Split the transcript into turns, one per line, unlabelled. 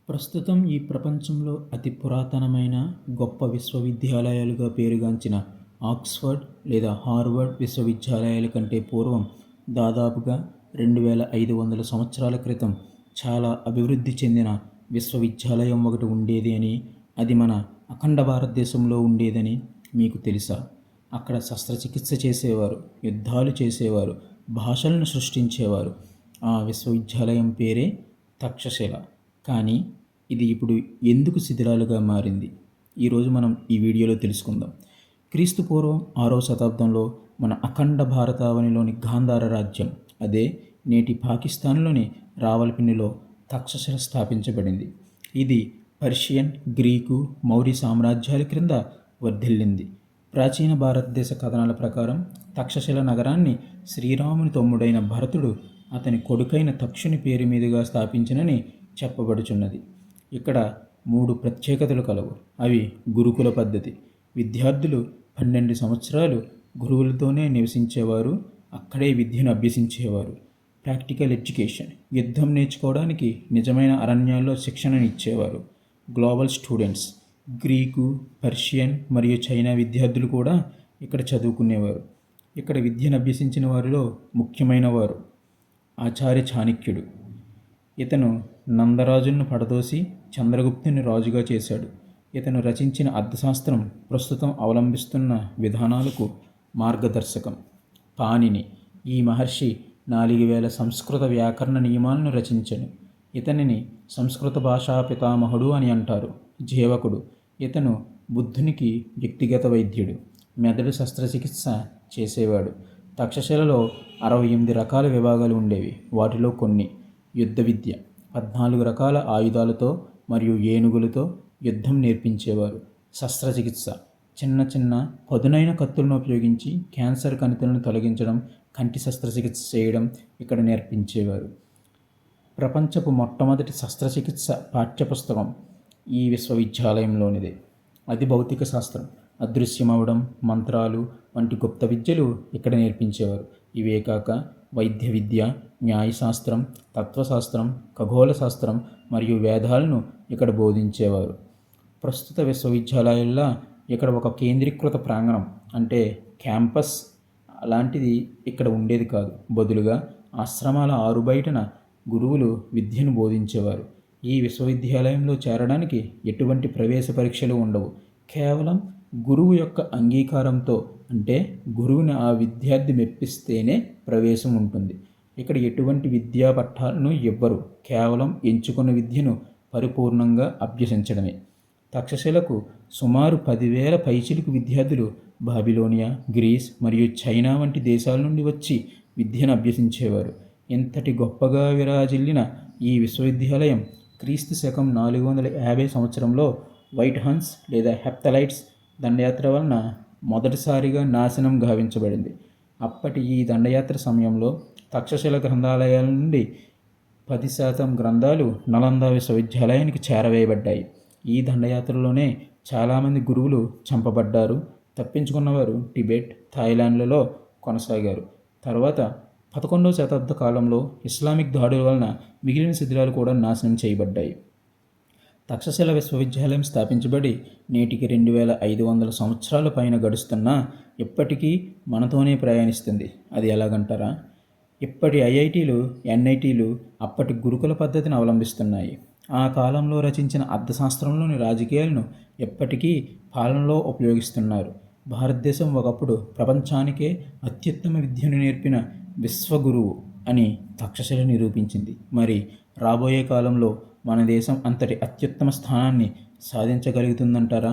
ప్రస్తుతం ఈ ప్రపంచంలో అతి పురాతనమైన గొప్ప విశ్వవిద్యాలయాలుగా పేరుగాంచిన ఆక్స్ఫర్డ్ లేదా హార్వర్డ్ విశ్వవిద్యాలయాల కంటే పూర్వం దాదాపుగా 2500 సంవత్సరాల క్రితం చాలా అభివృద్ధి చెందిన విశ్వవిద్యాలయం ఒకటి ఉండేది అని, అది మన అఖండ భారతదేశంలో ఉండేదని మీకు తెలుసా? అక్కడ శస్త్రచికిత్స చేసేవారు, యుద్ధాలు చేసేవారు, భాషలను సృష్టించేవారు. ఆ విశ్వవిద్యాలయం పేరే తక్షశిల. కానీ ఇది ఇప్పుడు ఎందుకు శిథిలాలుగా మారింది? ఈరోజు మనం ఈ వీడియోలో తెలుసుకుందాం. క్రీస్తు పూర్వం 6వ శతాబ్దంలో మన అఖండ భారతావనిలోని గాంధార రాజ్యం, అదే నేటి పాకిస్తాన్లోని రావల్పిండిలో తక్షశిల స్థాపించబడింది. ఇది పర్షియన్, గ్రీకు, మౌర్య సామ్రాజ్యాల క్రింద వర్ధిల్లింది. ప్రాచీన భారతదేశ కథనాల ప్రకారం తక్షశిల నగరాన్ని శ్రీరాముని తమ్ముడైన భరతుడు అతని కొడుకైన తక్షుని పేరు మీదుగా స్థాపించినని చెప్పబడుచున్నది. ఇక్కడ 3 ప్రత్యేకతలు కలవు. అవి గురుకుల పద్ధతి. విద్యార్థులు 12 సంవత్సరాలు గురువులతోనే నివసించేవారు, అక్కడే విద్యను అభ్యసించేవారు. ప్రాక్టికల్ ఎడ్యుకేషన్, యుద్ధం నేర్చుకోవడానికి నిజమైన అరణ్యాల్లో శిక్షణనిచ్చేవారు. గ్లోబల్ స్టూడెంట్స్, గ్రీకు, పర్షియన్ మరియు చైనా విద్యార్థులు కూడా ఇక్కడ చదువుకునేవారు. ఇక్కడ విద్యను అభ్యసించిన వారిలో ముఖ్యమైన వారు ఆచార్య చాణక్యుడు. ఇతను నందరాజును పడదోసి చంద్రగుప్తుని రాజుగా చేశాడు. ఇతను రచించిన అర్థశాస్త్రం ప్రస్తుతం అవలంబిస్తున్న విధానాలకు మార్గదర్శకం. పాణిని, ఈ మహర్షి 4000 సంస్కృత వ్యాకరణ నియమాలను రచించెను. ఇతనిని సంస్కృత భాషా పితామహుడు అని అంటారు. జీవకుడు, ఇతను బుద్ధునికి వ్యక్తిగత వైద్యుడు. మెదడు శస్త్రచికిత్స చేసేవాడు. తక్షశిలలో 68 రకాల విభాగాలు ఉండేవి. వాటిలో కొన్ని: యుద్ధ విద్య, 14 రకాల ఆయుధాలతో మరియు ఏనుగులతో యుద్ధం నేర్పించేవారు. శస్త్రచికిత్స, చిన్న చిన్న పదునైన కత్తులను ఉపయోగించి క్యాన్సర్ కణితులను తొలగించడం, కంటి శస్త్రచికిత్స చేయడం ఇక్కడ నేర్పించేవారు. ప్రపంచపు మొట్టమొదటి శస్త్రచికిత్స పాఠ్యపుస్తకం ఈ విశ్వవిద్యాలయంలోనిదే. అది భౌతిక శాస్త్రం, అదృశ్యమవడం, మంత్రాలు వంటి గుప్త విద్యలు ఇక్కడ నేర్పించేవారు. ఇవే కాక వైద్య విద్య, న్యాయశాస్త్రం, తత్వశాస్త్రం, ఖగోళ శాస్త్రం మరియు వేదాలను ఇక్కడ బోధించేవారు. ప్రస్తుత విశ్వవిద్యాలయాల్లో ఇక్కడ ఒక కేంద్రీకృత ప్రాంగణం అంటే క్యాంపస్ అలాంటిది ఇక్కడ ఉండేది కాదు. బదులుగా ఆశ్రమాల ఆరుబయటన గురువులు విద్యను బోధించేవారు. ఈ విశ్వవిద్యాలయంలో చేరడానికి ఎటువంటి ప్రవేశ పరీక్షలు ఉండవు. కేవలం గురువు యొక్క అంగీకారంతో, అంటే గురువుని ఆ విద్యార్థి మెప్పిస్తేనే ప్రవేశం ఉంటుంది. ఇక్కడ ఎటువంటి విద్యా పట్టాలను ఇవ్వరు. కేవలం ఎంచుకున్న విద్యను పరిపూర్ణంగా అభ్యసించడమే. తక్షశిలకు సుమారు 10,000 పైచిలుకు విద్యార్థులు బాబిలోనియా, గ్రీస్ మరియు చైనా వంటి దేశాల నుండి వచ్చి విద్యను అభ్యసించేవారు. ఇంతటి గొప్పగా విరాజిల్లిన ఈ విశ్వవిద్యాలయం క్రీస్తు శకం 450 సంవత్సరంలో వైట్ హన్స్ లేదా హెప్తలైట్స్ దండయాత్ర వలన మొదటిసారిగా నాశనం గావించబడింది. అప్పటి ఈ దండయాత్ర సమయంలో తక్షశిల గ్రంథాలయాల నుండి 10% గ్రంథాలు నలంద విశ్వవిద్యాలయానికి చేరవేయబడ్డాయి. ఈ దండయాత్రలోనే చాలామంది గురువులు చంపబడ్డారు. తప్పించుకున్నవారు టిబెట్, థాయిలాండ్లలో కొనసాగారు. తర్వాత 11వ శతాబ్ద కాలంలో ఇస్లామిక్ దాడుల వలన మిగిలిన శిథిలాలు కూడా నాశనం చేయబడ్డాయి. తక్షశిల విశ్వవిద్యాలయం స్థాపించబడి నేటికి 2500 సంవత్సరాల పైన గడుస్తున్నా ఇప్పటికీ మనతోనే ప్రయాణిస్తుంది. అది ఎలాగంటారా? ఇప్పటి ఐఐటీలు, ఎన్ఐటీలు అప్పటి గురుకుల పద్ధతిని అవలంబిస్తున్నాయి. ఆ కాలంలో రచించిన అర్థశాస్త్రంలోని రాజకీయాలను ఎప్పటికీ పాలనలో ఉపయోగిస్తున్నారు. భారతదేశం ఒకప్పుడు ప్రపంచానికే అత్యుత్తమ విద్యను నేర్పిన విశ్వగురువు అని తక్షశిల నిరూపించింది. మరి రాబోయే కాలంలో మన దేశం అంతటి అత్యుత్తమ స్థానాన్ని సాధించగలుగుతుందంటారా?